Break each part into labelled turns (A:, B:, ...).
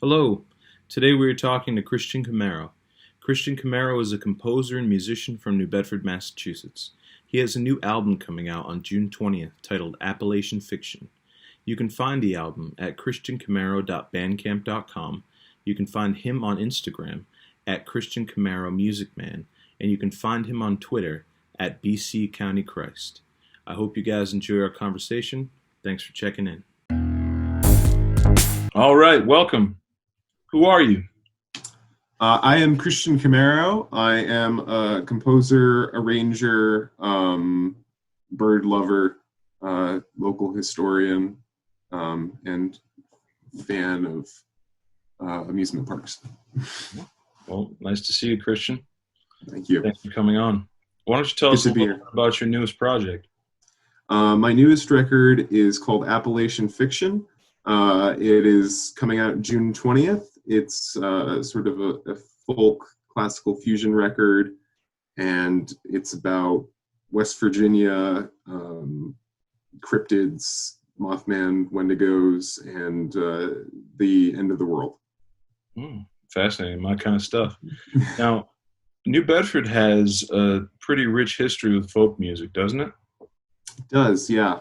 A: Hello. Today we are talking to Christian Camarao. Christian Camarao is a composer and musician from New Bedford, Massachusetts. He has a new album coming out on June 20th titled Appalachian Fiction. You can find the album at christiancamaro.bandcamp.com. You can find him on Instagram at Christian Camarao Music Man, and you can find him on Twitter at BC County Christ. I hope you guys enjoy our conversation. Thanks for checking in. All right, welcome. Who are you?
B: I am Christian Camarao. I am a composer, arranger, bird lover, local historian, and fan of amusement parks.
A: Well, nice to see you, Christian.
B: Thank you.
A: Thanks for coming on. Why don't you tell us a little bit about your newest project?
B: My newest record is called Appalachian Fiction. It is coming out June 20th. It's sort of a folk classical fusion record, and it's about West Virginia, cryptids, Mothman, Wendigos, and the end of the world.
A: Fascinating, my kind of stuff. Now, New Bedford has a pretty rich history with folk music, doesn't it?
B: It does, yeah.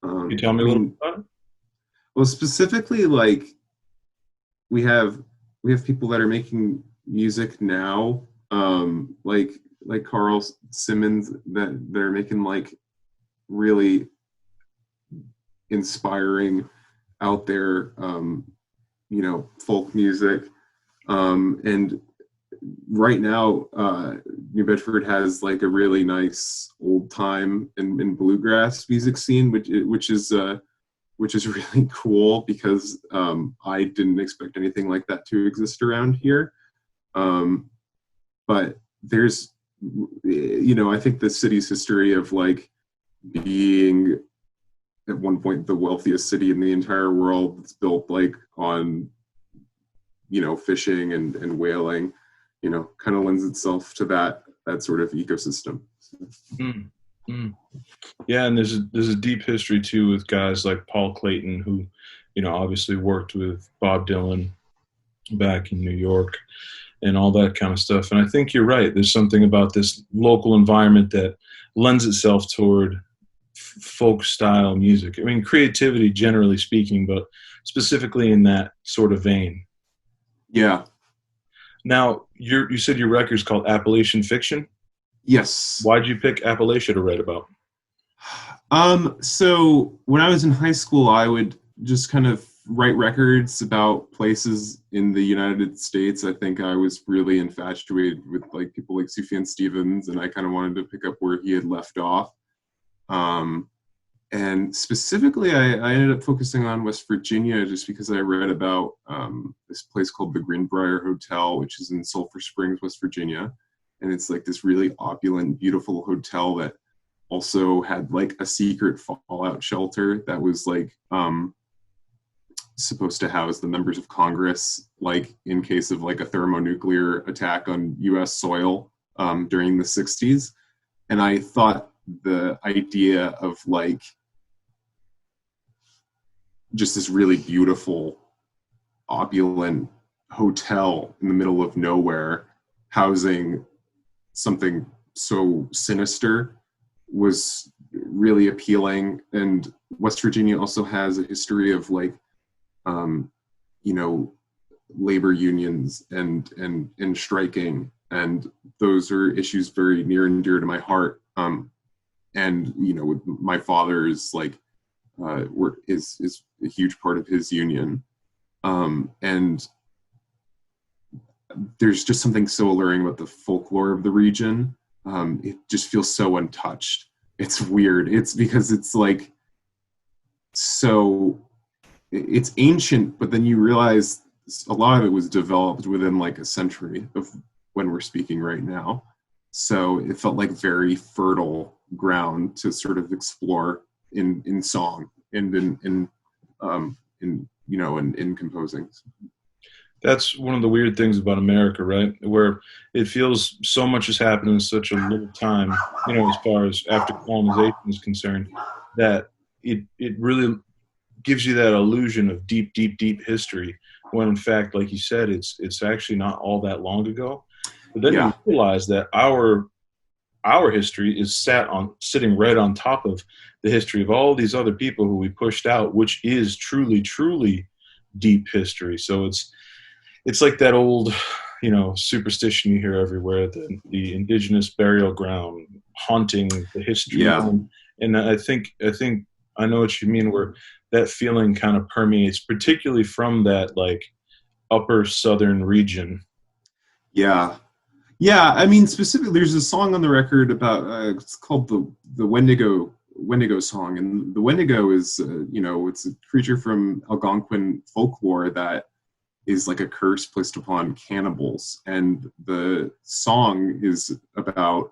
A: Can you tell me a little bit about it?
B: Well, specifically, like we have people that are making music now, like Carl Simmons, that they're making like really inspiring out there, folk music. And right now, New Bedford has like a really nice old time and bluegrass music scene, which is really cool because I didn't expect anything like that to exist around here. But there's, I think the city's history of like being at one point the wealthiest city in the entire world, it's built like on, fishing and whaling, kind of lends itself to that sort of ecosystem.
A: Yeah, and there's a deep history too with guys like Paul Clayton, who, obviously worked with Bob Dylan back in New York and all that kind of stuff. And I think you're right. There's something about this local environment that lends itself toward folk style music. I mean, creativity generally speaking, but specifically in that sort of vein.
B: Yeah.
A: Now, you said your record's called Appalachian Fiction?
B: Yes.
A: Why'd you pick Appalachia to write about?
B: So when I was in high school, I would just kind of write records about places in the United States. I think I was really infatuated with like people like Sufjan Stevens, and I kind of wanted to pick up where he had left off. And specifically, I ended up focusing on West Virginia just because I read about this place called the Greenbrier Hotel, which is in Sulphur Springs, West Virginia. And it's like this really opulent, beautiful hotel that also had like a secret fallout shelter that was like supposed to house the members of Congress, like in case of like a thermonuclear attack on US soil during the 60s. And I thought the idea of like just this really beautiful, opulent hotel in the middle of nowhere housing something so sinister was really appealing. And West Virginia also has a history of like, labor unions and striking. And those are issues very near and dear to my heart. And, with my father's like, work is a huge part of his union. And there's just something so alluring about the folklore of the region. It just feels so untouched. It's weird. It's because it's like, so it's ancient, but then you realize a lot of it was developed within like a century of when we're speaking right now. So it felt like very fertile ground to sort of explore in song and in composing.
A: That's one of the weird things about America, right? Where it feels so much has happened in such a little time, as far as after colonization is concerned, that it really gives you that illusion of deep, deep, deep history when in fact, like you said, it's actually not all that long ago. But then you
B: Yeah.
A: realize that our history is sitting right on top of the history of all these other people who we pushed out, which is truly, truly deep history. So it's like that old, superstition you hear everywhere, the indigenous burial ground haunting the history.
B: Yeah.
A: And I think I know what you mean, where that feeling kind of permeates, particularly from that like upper southern region.
B: Yeah. Yeah, I mean, specifically, there's a song on the record about it's called the Wendigo song, and the Wendigo is it's a creature from Algonquin folklore that is like a curse placed upon cannibals, and the song is about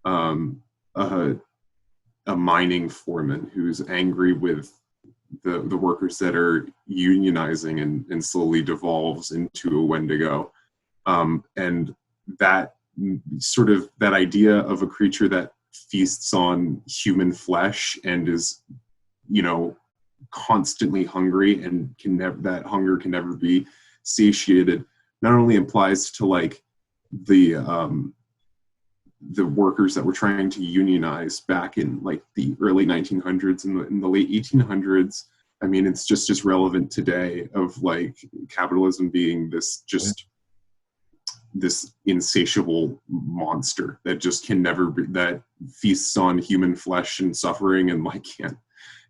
B: um, a, a mining foreman who's angry with the workers that are unionizing and slowly devolves into a Wendigo, and that sort of that idea of a creature that feasts on human flesh and is constantly hungry and can never that hunger can never be satiated not only applies to like the workers that were trying to unionize back in like the early 1900s and in the late 1800s. I mean, it's just as relevant today of like capitalism being this insatiable monster that just can never be, that feasts on human flesh and suffering and like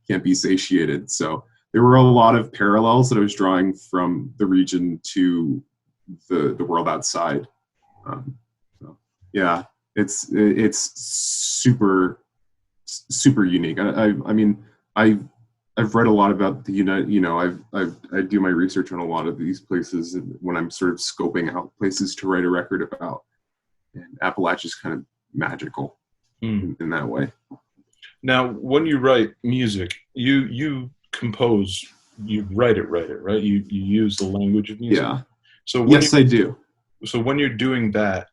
B: can't be satiated. So there were a lot of parallels that I was drawing from the region to the world outside. So, yeah, it's super unique. I mean, I've read a lot about the United. I do my research on a lot of these places when I'm sort of scoping out places to write a record about. And Appalachia's kind of magical in that way.
A: Now, when you write music, you compose, you write it, right? You use the language of music.
B: Yeah.
A: So
B: Yes, I do.
A: So when you're doing that,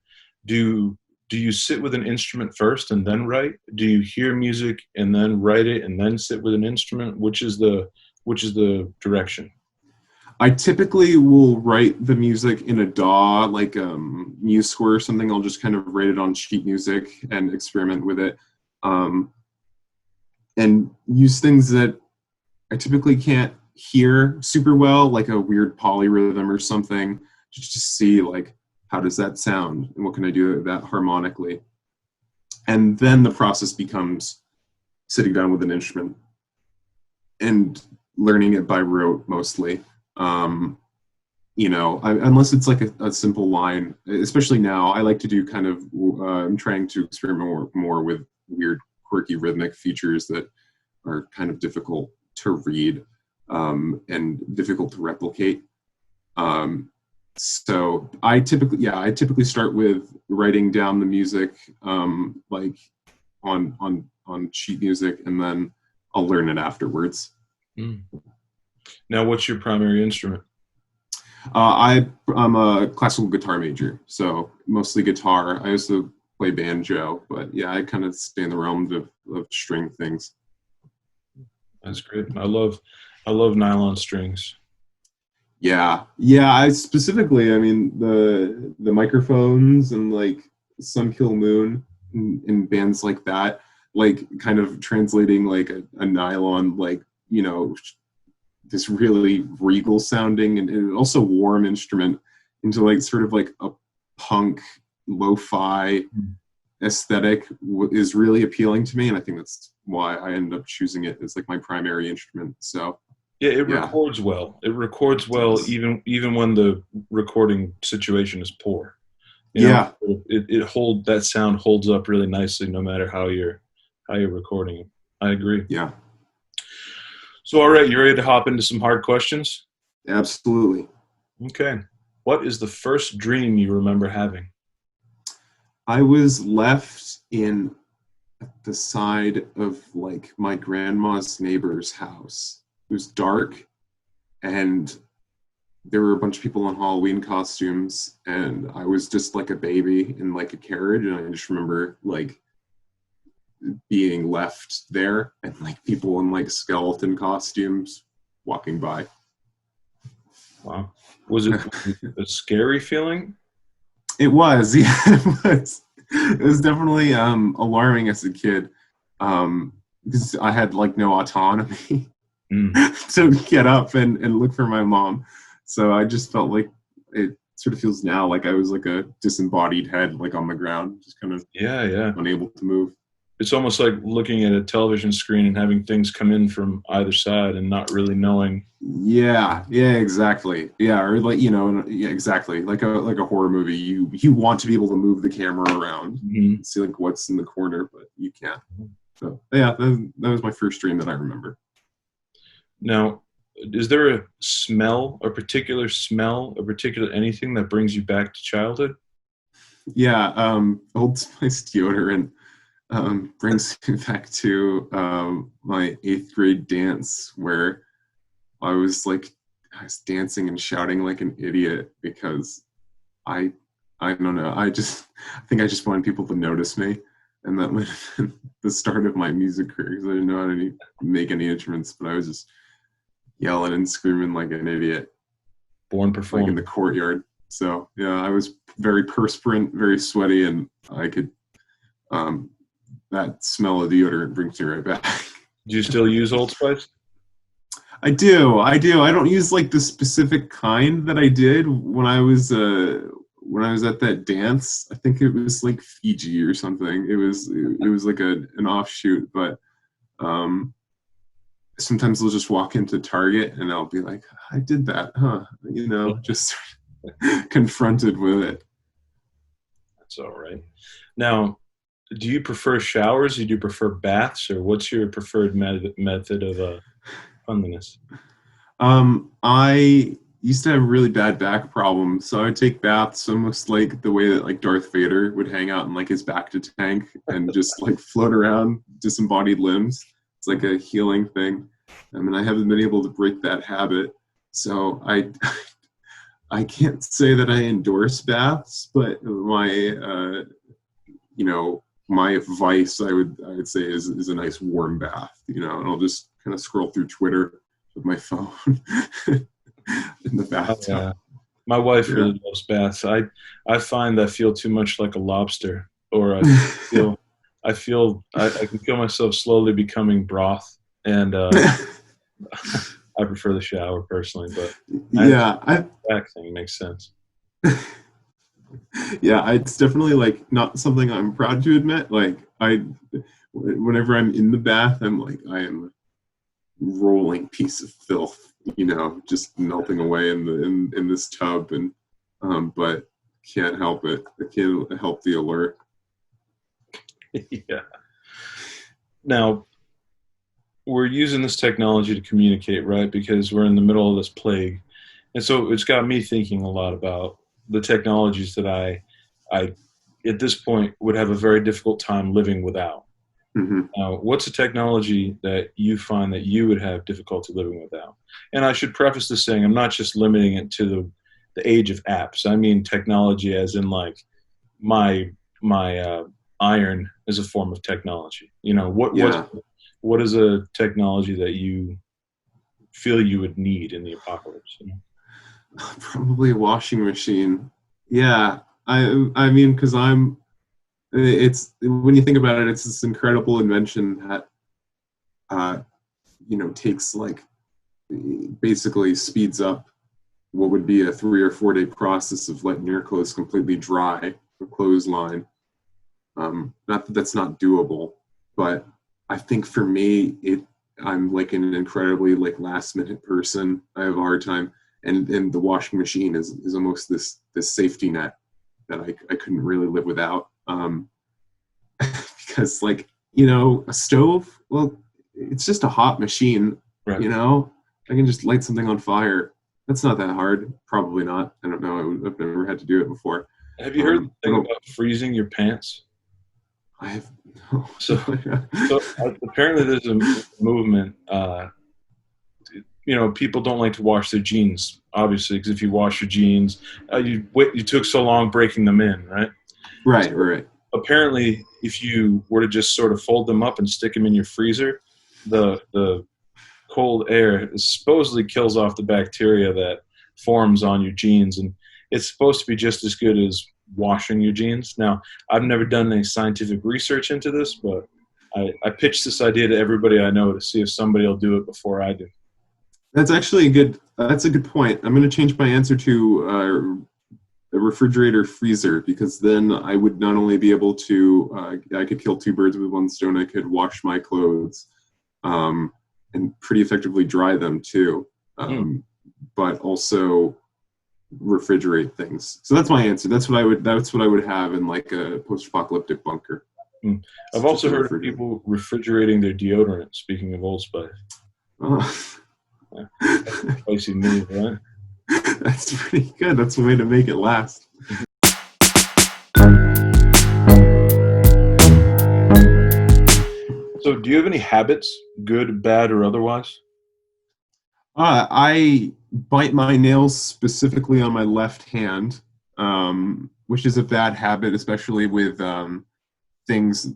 A: do you sit with an instrument first and then write? Do you hear music and then write it and then sit with an instrument? Which is the direction?
B: I typically will write the music in a DAW, like MuseScore or something. I'll just kind of write it on sheet music and experiment with it, and use things that I typically can't hear super well, like a weird polyrhythm or something, just to see like how does that sound and what can I do with that harmonically. And then the process becomes sitting down with an instrument and learning it by rote mostly. Unless it's like a simple line, especially now, I like to do kind of, I'm trying to experiment more with weird, quirky rhythmic features that are kind of difficult to read and difficult to replicate. So I typically start with writing down the music, like on sheet music, and then I'll learn it afterwards.
A: Mm. Now, what's your primary instrument?
B: I'm a classical guitar major, so mostly guitar. I also play banjo, but yeah, I kind of stay in the realms of string things.
A: That's great. I love nylon strings.
B: Yeah. I specifically, I mean, the microphones and like Sun Kill Moon and bands like that, like kind of translating like a nylon, like, this really regal sounding and also warm instrument into like sort of like a punk lo-fi aesthetic is really appealing to me, and I think that's why I ended up choosing it as like my primary instrument. So
A: Yeah, it records well. It records well, even when the recording situation is poor.
B: Yeah.
A: That sound holds up really nicely, no matter how you're recording it. I agree.
B: Yeah.
A: So, all right, you ready to hop into some hard questions?
B: Absolutely.
A: Okay. What is the first dream you remember having?
B: I was left in the side of like my grandma's neighbor's house. It was dark, and there were a bunch of people in Halloween costumes, and I was just like a baby in like a carriage, and I just remember like being left there and like people in like skeleton costumes walking by.
A: Wow. Was it a scary feeling?
B: It was, yeah, it was. It was definitely alarming as a kid, because I had like no autonomy
A: Mm.
B: to get up and look for my mom. So I just felt like it sort of feels now like I was like a disembodied head, like on the ground, just kind of
A: Yeah, yeah.
B: unable to move.
A: It's almost like looking at a television screen and having things come in from either side and not really knowing.
B: Yeah, yeah, exactly. Yeah, or like yeah, exactly. Like a horror movie, you want to be able to move the camera around,
A: Mhm.
B: see like what's in the corner, but you can't. So yeah, that was my first dream that I remember.
A: Now, is there a particular smell, a particular anything that brings you back to childhood?
B: Yeah, Old Spice deodorant brings me back to my eighth grade dance where I was like I was dancing and shouting like an idiot because I I don't know. I think I just wanted people to notice me, and that might have been the start of my music career because I didn't know how to make any instruments, but I was just yelling and screaming like an idiot,
A: Born
B: like in the
A: performer.
B: courtyard. So yeah, I was very perspirant, very sweaty, and I could um, that smell of deodorant brings me right back.
A: Do you still use Old Spice?
B: I do. I don't use like the specific kind that I did when I was at that dance. I think it was like Fiji or something. It was like an offshoot, but um sometimes I'll just walk into Target and I'll be like, I did that, huh? Just confronted with it.
A: That's all right. Now, do you prefer showers? Or do you prefer baths, or what's your preferred method of cleanliness?
B: I used to have really bad back problems, so I would take baths almost like the way that like Darth Vader would hang out in like his bacta tank and just like float around disembodied limbs. It's like a healing thing. I mean, I haven't been able to break that habit, so I can't say that I endorse baths, but my vice I would say is a nice warm bath, and I'll just kind of scroll through Twitter with my phone in the
A: Oh,
B: bathtub.
A: yeah. My wife
B: Yeah.
A: really loves baths. I find I feel too much like a lobster, or feel I can feel myself slowly becoming broth, and I prefer the shower personally. But I
B: yeah, I
A: back thing makes sense.
B: yeah, it's definitely like not something I'm proud to admit. Like whenever I'm in the bath, I'm like I am a rolling piece of filth, just melting away in this tub, and but can't help it. I can't help the alert.
A: Yeah. Now, we're using this technology to communicate, right? Because we're in the middle of this plague, and so it's got me thinking a lot about the technologies that I, at this point, would have a very difficult time living without.
B: Hmm.
A: Now, what's a technology that you find that you would have difficulty living without? And I should preface this saying I'm not just limiting it to the age of apps. I mean technology as in like my my iron is a form of technology.
B: Yeah,
A: what is a technology that you feel you would need in the apocalypse?
B: probably a washing machine. Yeah, I mean, because it's when you think about it, it's this incredible invention that uh, takes like basically speeds up what would be a 3 or 4 day process of letting your clothes completely dry, a clothesline. Not that that's not doable, but I think for me, I'm like an incredibly like last minute person. I have a hard time, and the washing machine is almost this safety net that I couldn't really live without. Because like a stove, well, it's just a hot machine.
A: Right.
B: You know, I can just light something on fire. That's not that hard. Probably not. I don't know. I've never had to do it before.
A: Have you heard the thing
B: But
A: about freezing your pants?
B: I have no.
A: So, apparently there's a movement. People don't like to wash their jeans, obviously, because if you wash your jeans, you took so long breaking them in, right?
B: Right,
A: So
B: right.
A: apparently, if you were to just sort of fold them up and stick them in your freezer, the cold air supposedly kills off the bacteria that forms on your jeans, and it's supposed to be just as good as washing your jeans. Now, I've never done any scientific research into this, but I pitched this idea to everybody I know to see if somebody will do it before I do.
B: That's actually that's a good point. I'm going to change my answer to a refrigerator freezer, because then I would not only be able to, I could kill two birds with one stone. I could wash my clothes and pretty effectively dry them too, but also refrigerate things. So that's my answer. That's what I would have in like a post-apocalyptic bunker.
A: I've also heard of people refrigerating their deodorant. Speaking of Old Spice, spicy move, right?
B: That's pretty good. That's the way to make it last.
A: So, do you have any habits, good, bad, or otherwise?
B: I bite my nails specifically on my left hand, which is a bad habit, especially with things,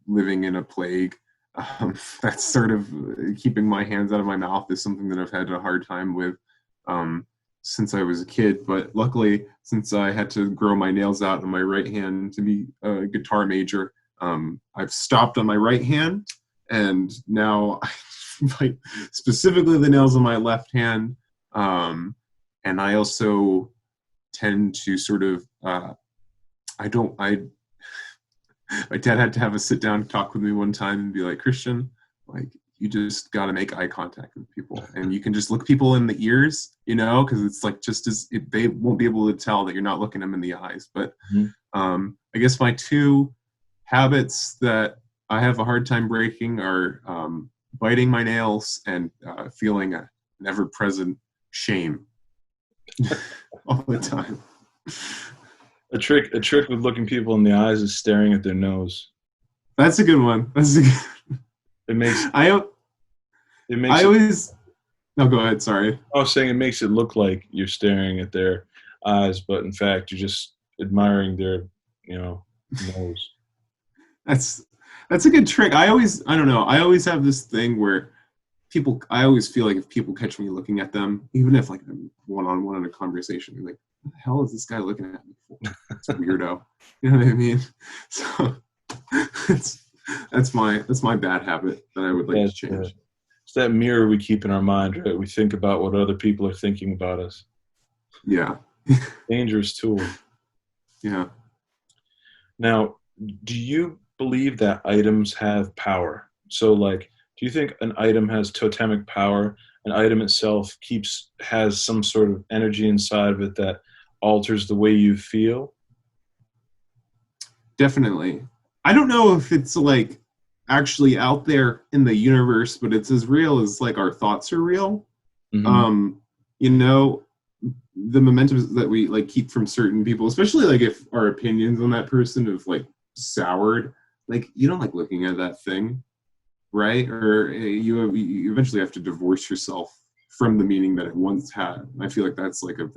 B: living in a plague. That's sort of keeping my hands out of my mouth is something that I've had a hard time with since I was a kid. But luckily, since I had to grow my nails out on my right hand to be a guitar major, I've stopped on my right hand, and now I bite specifically the nails on my left hand. And I also tend to sort of, my dad had to have a sit down talk with me one time and be like, Christian, like, you just got to make eye contact with people, and you can just look people in the ears, because it's like they won't be able to tell that you're not looking them in the eyes. But I guess my two habits that I have a hard time breaking are biting my nails and feeling an ever-present shame all the time.
A: A trick with looking people in the eyes is staring at their nose.
B: That's a good one.
A: It makes.
B: No, go ahead. Sorry.
A: I was saying it makes it look like you're staring at their eyes, but in fact, you're just admiring their, nose.
B: That's a good trick. I don't know. I always have this thing where I always feel like if people catch me looking at them, even if like I'm one-on-one in a conversation, they're like, what the hell is this guy looking at me for? It's a weirdo. You know what I mean? So that's my bad habit that I would like to change.
A: It's that mirror we keep in our mind, right? We think about what other people are thinking about us.
B: Yeah.
A: Dangerous tool.
B: Yeah.
A: Now, do you believe that items have power? So, like, do you think an item has totemic power? An item itself has some sort of energy inside of it that alters the way you feel?
B: Definitely. I don't know if it's like actually out there in the universe, but it's as real as like our thoughts are real. Mm-hmm. The momentums that we like keep from certain people, especially like if our opinions on that person have like soured, like you don't like looking at that thing, right? Or you eventually have to divorce yourself from the meaning that it once had. I feel like that's like a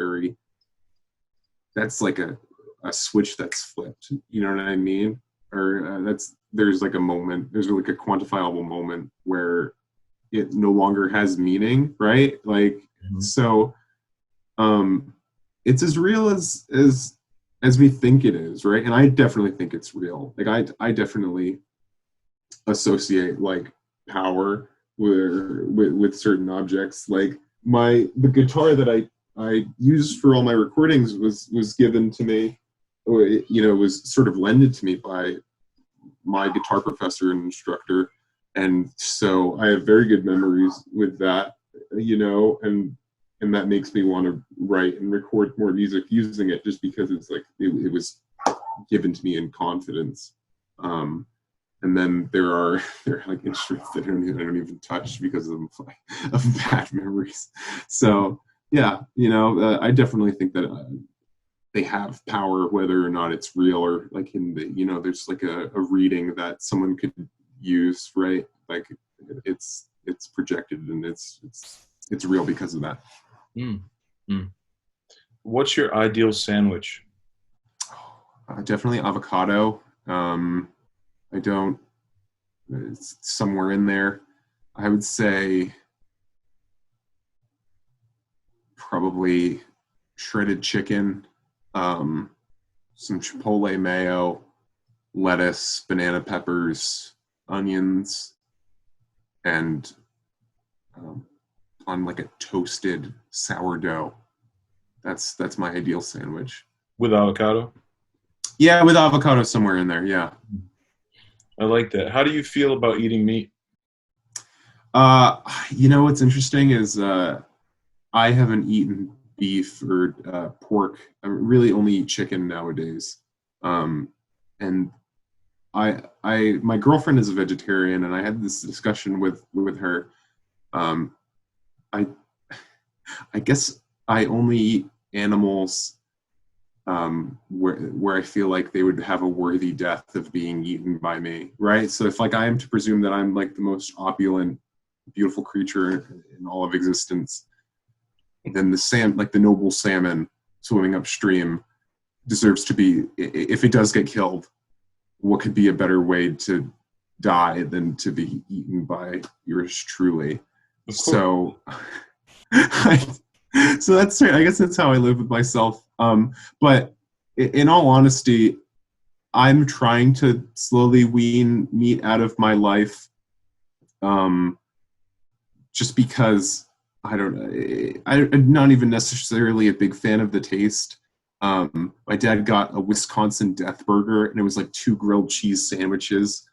B: switch that's flipped. You know what I mean? Or there's like a quantifiable moment where it no longer has meaning, right? Like, so it's as real as we think it is, right? And I definitely think it's real. Like I definitely associate like power with certain objects. Like the guitar that I used for all my recordings was given to me, or was sort of lended to me by my guitar professor and instructor, and so I have very good memories with that, and that makes me want to write and record more music using it, just because it's like it was given to me in confidence. And then there are like instruments that I don't even touch because of bad memories. So yeah, I definitely think that they have power, whether or not it's real, or like in the there's like a reading that someone could use, right? Like it's projected and it's real because of that.
A: What's your ideal sandwich?
B: Definitely avocado. It's somewhere in there. I would say probably shredded chicken, some chipotle mayo, lettuce, banana peppers, onions, and on like a toasted sourdough. That's my ideal sandwich.
A: With avocado?
B: Yeah, with avocado somewhere in there. Yeah.
A: I like that. How do you feel about eating meat?
B: What's interesting is I haven't eaten beef or pork. I really only eat chicken nowadays. And my girlfriend is a vegetarian, and I had this discussion with her. I I guess I only eat animals where I feel like they would have a worthy death of being eaten by me, right? So if like I am to presume that I'm like the most opulent, beautiful creature in all of existence, then the noble salmon swimming upstream deserves to be, if it does get killed, what could be a better way to die than to be eaten by yours truly? So, so that's right. I guess that's how I live with myself. But in all honesty, I'm trying to slowly wean meat out of my life. Just because I'm not even necessarily a big fan of the taste. My dad got a Wisconsin Death Burger, and it was like 2 grilled cheese sandwiches,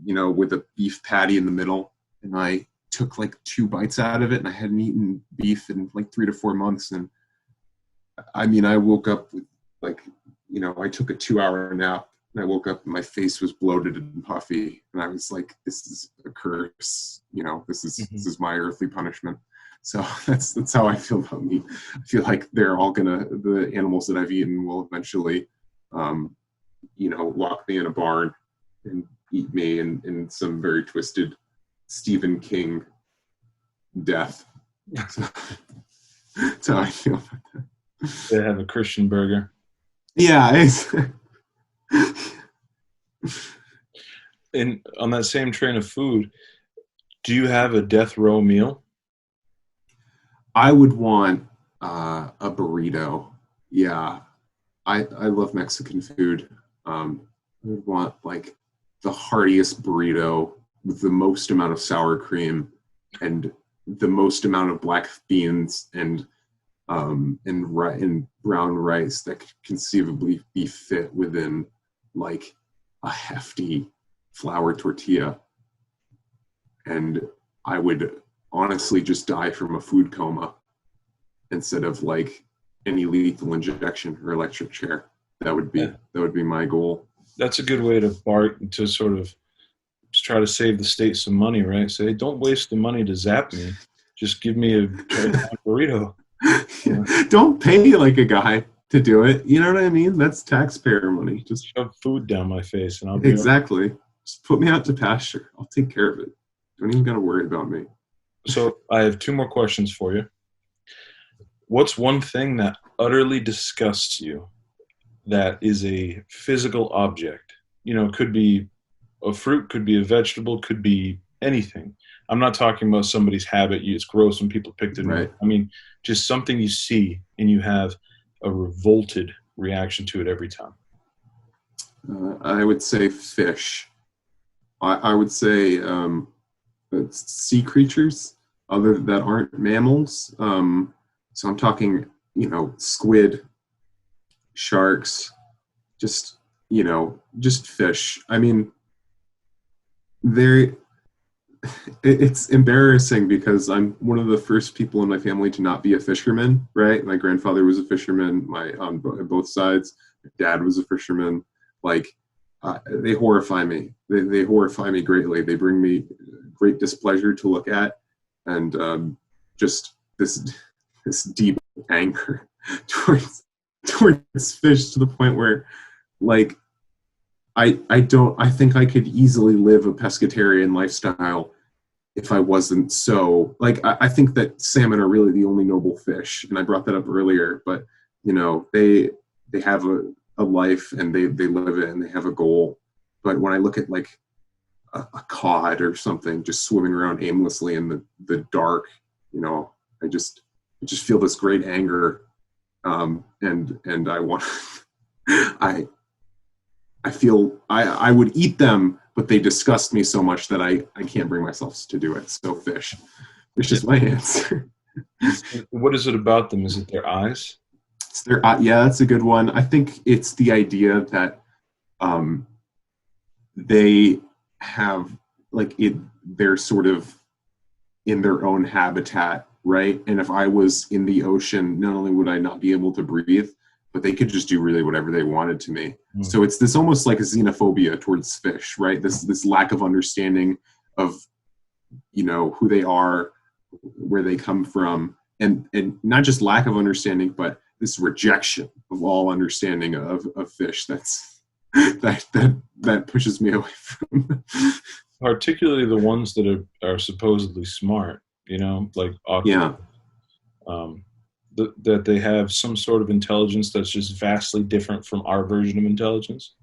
B: with a beef patty in the middle. And I took like 2 bites out of it, and I hadn't eaten beef in like 3 to 4 months. And I mean, I woke up with like, I took a 2-hour nap, and I woke up and my face was bloated and puffy. And I was like, this is a curse. This is my earthly punishment. So that's how I feel about meat. I feel like the animals that I've eaten will eventually, lock me in a barn and eat me in some very twisted Stephen King death. So, that's how I feel about that.
A: They have a Christian burger.
B: Yeah.
A: And on that same train of food, do you have a death row meal?
B: I would want a burrito. Yeah. I love Mexican food. I would want like the heartiest burrito with the most amount of sour cream and the most amount of black beans and brown rice that could conceivably be fit within like a hefty flour tortilla. And I would honestly just die from a food coma instead of like any lethal injection or electric chair. That would be my goal.
A: That's a good way to sort of try to save the state some money, right? Say, don't waste the money to zap me. Just give me a burrito.
B: Yeah. Don't pay like a guy to do it. You know what I mean? That's taxpayer money. Just
A: shove food down my face and I'll be
B: exactly. Okay. Just put me out to pasture. I'll take care of it. Don't even gotta worry about me.
A: So I have 2 more questions for you. What's one thing that utterly disgusts you that is a physical object? Could be a fruit, could be a vegetable, could be anything. I'm not talking about somebody's habit. It's gross when people pick it.
B: Right.
A: I mean, just something you see and you have a revolted reaction to it every time.
B: I would say fish. I would say sea creatures other that aren't mammals. So I'm talking, squid, sharks, just fish. I mean, it's embarrassing because I'm one of the first people in my family to not be a fisherman, right? My grandfather was a fisherman, on both sides. My dad was a fisherman. Like, they horrify me. They horrify me greatly. They bring me great displeasure to look at, and just this deep anger towards fish, to the point where, like, I think I could easily live a pescatarian lifestyle if I wasn't so, like, I think that salmon are really the only noble fish, and I brought that up earlier. But they have a life, and they live it, and they have a goal. But when I look at like a cod or something just swimming around aimlessly in the dark, I just just feel this great anger, and I want I feel I would eat them, but they disgust me so much that I can't bring myself to do it. So fish
A: Yeah.
B: is my answer.
A: What is it about them? Is it their eyes?
B: It's their yeah, that's a good one. I think it's the idea that um, they have like it. They're sort of in their own habitat, right? And if I was in the ocean, not only would I not be able to breathe, but they could just do really whatever they wanted to me.
A: Mm.
B: So it's this almost like a xenophobia towards fish, right? This lack of understanding of, you know, who they are, where they come from, and not just lack of understanding, but this rejection of all understanding of fish. That's that pushes me away from.
A: Particularly the ones that are supposedly smart, you know, like
B: Yeah,
A: um, that they have some sort of intelligence that's just vastly different from our version of intelligence.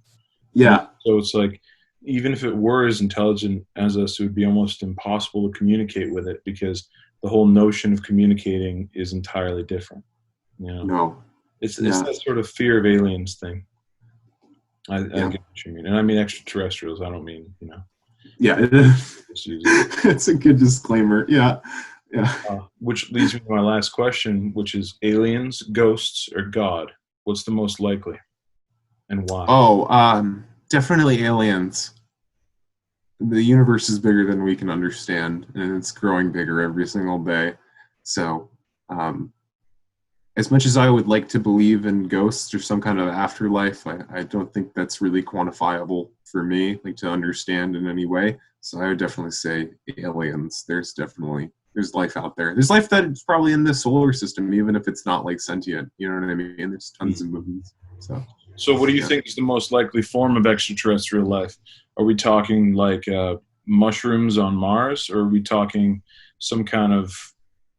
A: And
B: yeah,
A: so it's like, even if it were as intelligent as us, it would be almost impossible to communicate with it because the whole notion of communicating is entirely different. You know,
B: no,
A: it's
B: yeah,
A: that sort of fear of aliens thing. I
B: yeah,
A: get what you mean, and I mean extraterrestrials. I don't mean, you know,
B: yeah.
A: just use it.
B: It's a good disclaimer. Yeah, yeah.
A: Which leads me to my last question, which is aliens, ghosts, or God? What's the most likely, and why?
B: Oh, definitely aliens. The universe is bigger than we can understand, and it's growing bigger every single day. So, um, as much as I would like to believe in ghosts or some kind of afterlife, I don't think that's really quantifiable for me, like to understand in any way. So I would definitely say aliens. There's life out there. There's life that's probably in the solar system, even if it's not like sentient. You know what I mean? There's tons of movies. So
A: So, what do you
B: yeah.
A: think is the most likely form of extraterrestrial life? Are we talking like mushrooms on Mars, or are we talking some kind of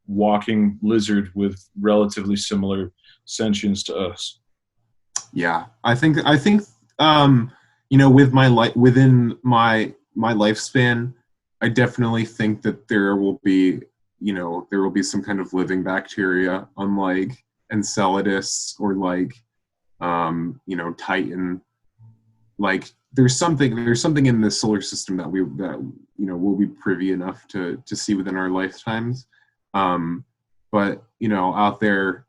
A: walking lizard with relatively similar sentience to us?
B: Yeah, I think you know, with my life within my lifespan, I definitely think that there will be, you know, there will be some kind of living bacteria, unlike Enceladus or like you know, Titan. Like there's something in the solar system that you know, we'll be privy enough to see within our lifetimes. Um, but you know, out there,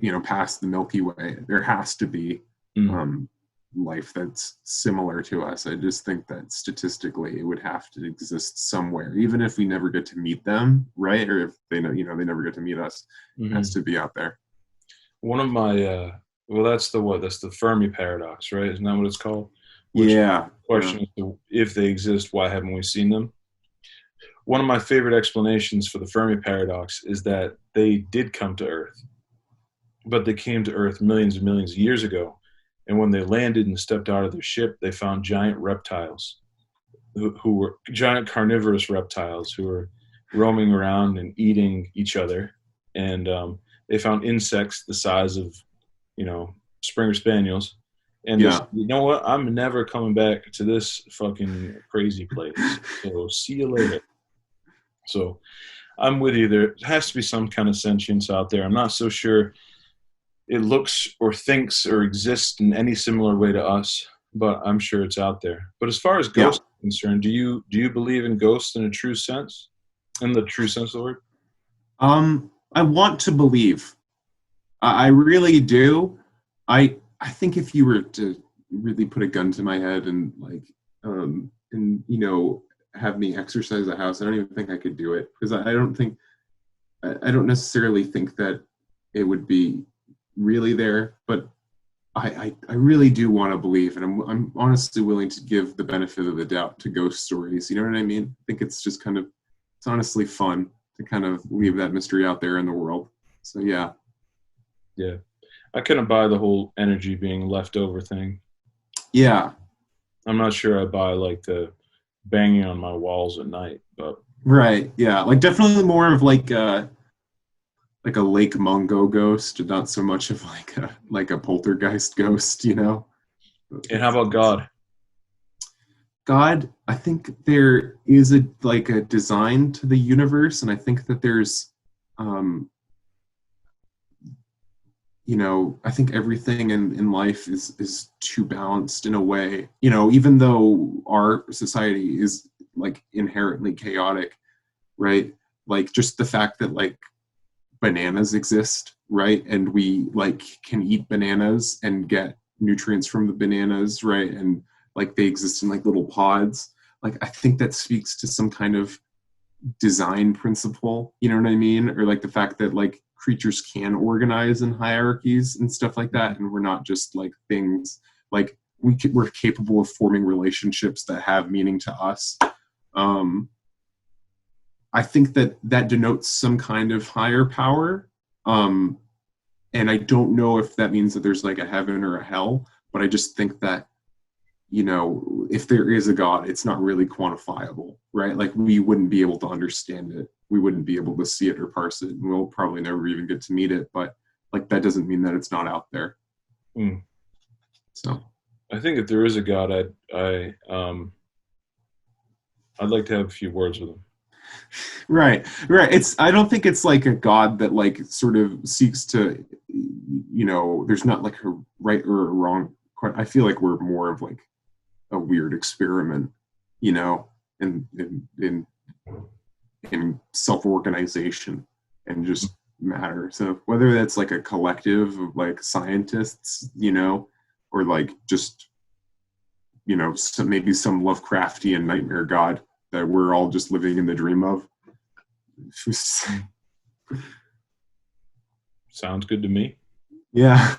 B: you know, past the Milky Way, there has to be
A: Mm.
B: um, life that's similar to us. I just think that statistically it would have to exist somewhere, even if we never get to meet them, right? Or if they know, you know, they never get to meet us, it has
A: Hmm.
B: to be out there.
A: One of my well, that's the what? That's the Fermi paradox, right? Isn't that what it's called? Which
B: Yeah, yeah,
A: question is if they exist, why haven't we seen them? One of my favorite explanations for the Fermi paradox is that they did come to Earth, but they came to Earth millions and millions of years ago. And when they landed and stepped out of their ship, they found giant reptiles who were giant carnivorous reptiles who were roaming around and eating each other. And they found insects the size of, you know, Springer Spaniels. And they said,
B: yeah.
A: you know what? I'm never coming back to this fucking crazy place. So see you later. So I'm with you. There has to be some kind of sentience out there. I'm not so sure it looks or thinks or exists in any similar way to us, but I'm sure it's out there. But as far as
B: Yeah.
A: ghosts are concerned, do you believe in ghosts in a true sense? In the true sense of the word?
B: I want to believe. I really do. I think if you were to really put a gun to my head and like and you know, have me exercise the house, I don't even think I could do it because I don't think I don't necessarily think that it would be really there, but I really do want to believe, and I'm honestly willing to give the benefit of the doubt to ghost stories. You know what I mean? I think it's just kind of it's honestly fun to kind of leave that mystery out there in the world. So yeah,
A: Yeah. I couldn't buy the whole energy being left over thing.
B: yeah,
A: I'm not sure I buy like the banging on my walls at night, but
B: right, yeah, like definitely more of like a Lake Mungo ghost, not so much of like a poltergeist ghost, you know.
A: and how about God?
B: God, I think there is a like a design to the universe, and I think that there's um, I think everything in life is too balanced in a way. Even though our society is like inherently chaotic, right? Like just the fact that like bananas exist, right? And we like can eat bananas and get nutrients from the bananas, right? And like they exist in like little pods. Like I think that speaks to some kind of design principle, you know what I mean? Or like the fact that like creatures can organize in hierarchies and stuff like that, and we're not just like things like we're capable of forming relationships that have meaning to us. Um, I think that that denotes some kind of higher power. Um, and I don't know if that means that there's like a heaven or a hell, but I just think that, if there is a God, it's not really quantifiable, right? Like we wouldn't be able to understand it. We wouldn't be able to see it or parse it. And we'll probably never even get to meet it, but like that doesn't mean that it's not out there.
A: Hmm.
B: So
A: I think if there is a God, I'd like to have a few words with him.
B: right. I don't think it's like a God that like sort of seeks to, there's not like a right or a wrong. I feel like we're more of like a weird experiment, you know, in self-organization and just matter. So whether that's like a collective of like scientists, or like just, maybe some Lovecraftian nightmare god that we're all just living in the dream of.
A: Sounds good to me.
B: Yeah.